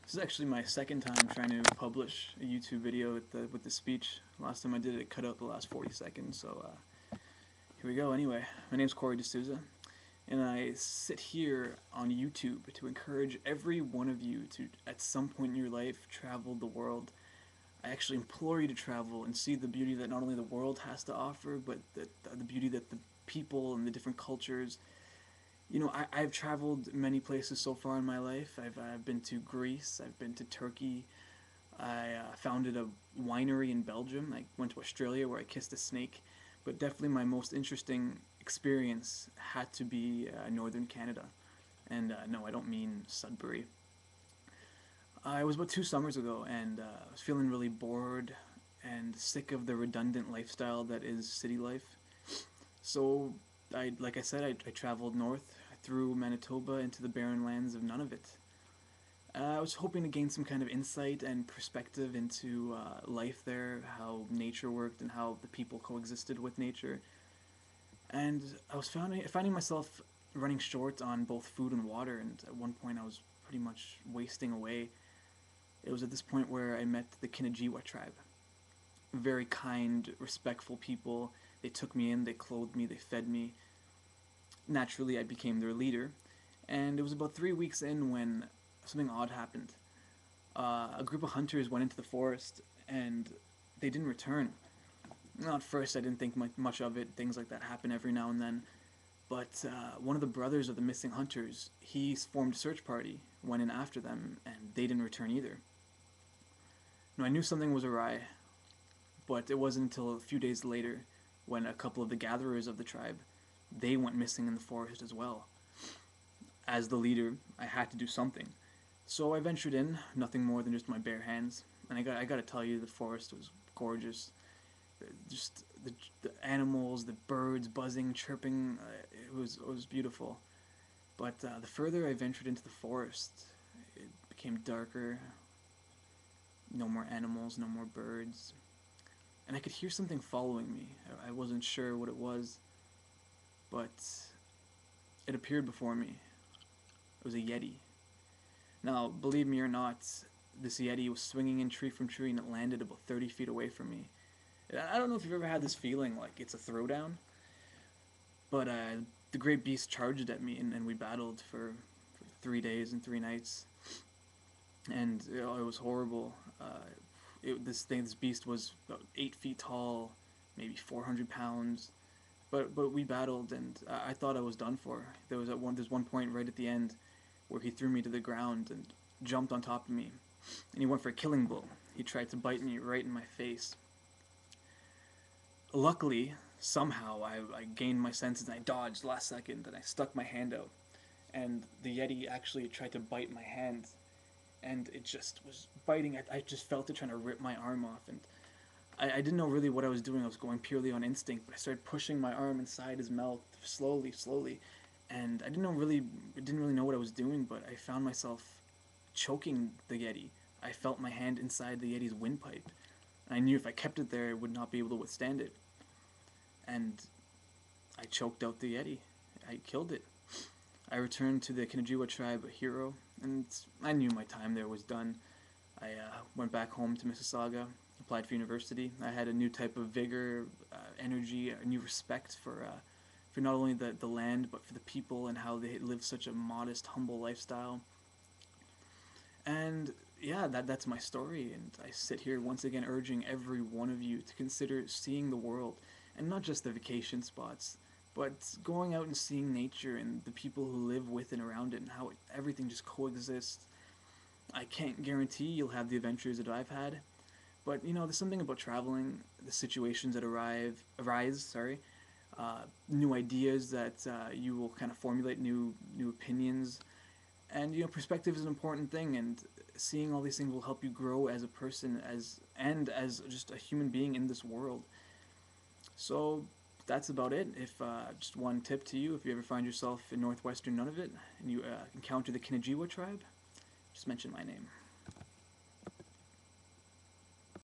This is actually my second time trying to publish a YouTube video with the speech. Last time I did it, it cut out the last 40 seconds, so here we go. Anyway, my name's Corey D'Souza, and I sit here on YouTube to encourage every one of you to, at some point in your life, travel the world. I actually implore you to travel and see the beauty that not only the world has to offer, but the beauty that the people and the different cultures. I've traveled many places so far in my life. I've been to Greece, I've been to Turkey, I founded a winery in Belgium, I went to Australia where I kissed a snake, but definitely my most interesting experience had to be northern Canada. And no, I don't mean Sudbury. It was about 2 summers ago, and I was feeling really bored and sick of the redundant lifestyle that is city life. So, like I said, I traveled north through Manitoba into the barren lands of Nunavut. I was hoping to gain some kind of insight and perspective into life there, how nature worked, and how the people coexisted with nature. And I was finding myself running short on both food and water, and at one point I was pretty much wasting away. It was at this point where I met the Kinajiwa tribe. Very kind, respectful people. They took me in, they clothed me, they fed me. Naturally, I became their leader, and it was about 3 weeks in when something odd happened. A group of hunters went into the forest, and they didn't return. Now, at first, I didn't think much of it. Things like that happen every now and then. But one of the brothers of the missing hunters, he formed a search party, went in after them, and they didn't return either. Now, I knew something was awry, but it wasn't until a few days later when a couple of the gatherers of the tribe, they went missing in the forest as well. As the leader, I had to do something. So I ventured in, nothing more than just my bare hands, and I got to tell you, the forest was gorgeous. Just the animals, the birds buzzing, chirping, it was beautiful. But the further I ventured into the forest, it became darker. No more animals, no more birds, and I could hear something following me. I wasn't sure what it was, but it appeared before me. It was a yeti. Now, believe me or not, this yeti was swinging in tree from tree, and it landed about 30 feet away from me. I don't know if you've ever had this feeling like it's a throwdown, but the great beast charged at me, and we battled for 3 days and 3 nights, and it was horrible. This beast was about 8 feet tall, maybe 400 pounds, but we battled, and I thought I was done for. There's one point right at the end where he threw me to the ground and jumped on top of me, and he went for a killing blow. He tried to bite me right in my face. Luckily, somehow I gained my senses and I dodged last second and I stuck my hand out, and the yeti actually tried to bite my hand, and it just was biting. I just felt it trying to rip my arm off, and I didn't know really what I was doing. I was going purely on instinct, but I started pushing my arm inside his mouth slowly, slowly, and didn't really know what I was doing, but I found myself choking the yeti. I felt my hand inside the yeti's windpipe, and I knew if I kept it there, it would not be able to withstand it. And I choked out the yeti. I killed it. I returned to the Kinajiwa tribe a hero, and I knew my time there was done. I went back home to Mississauga, applied for university. I had a new type of vigor, energy, a new respect for not only the land, but for the people and how they live such a modest, humble lifestyle. And yeah, that's my story. And I sit here once again urging every one of you to consider seeing the world, and not just the vacation spots, but going out and seeing nature and the people who live with and around it, and how everything just coexists. I can't guarantee you'll have the adventures that I've had, but there's something about traveling, the situations that arise, new ideas that you will kind of formulate new opinions, and perspective is an important thing, and seeing all these things will help you grow as a person, as just a human being in this world. So that's about it. If just one tip to you, if you ever find yourself in northwestern Nunavut and you encounter the Kinajiwa tribe, just mention my name.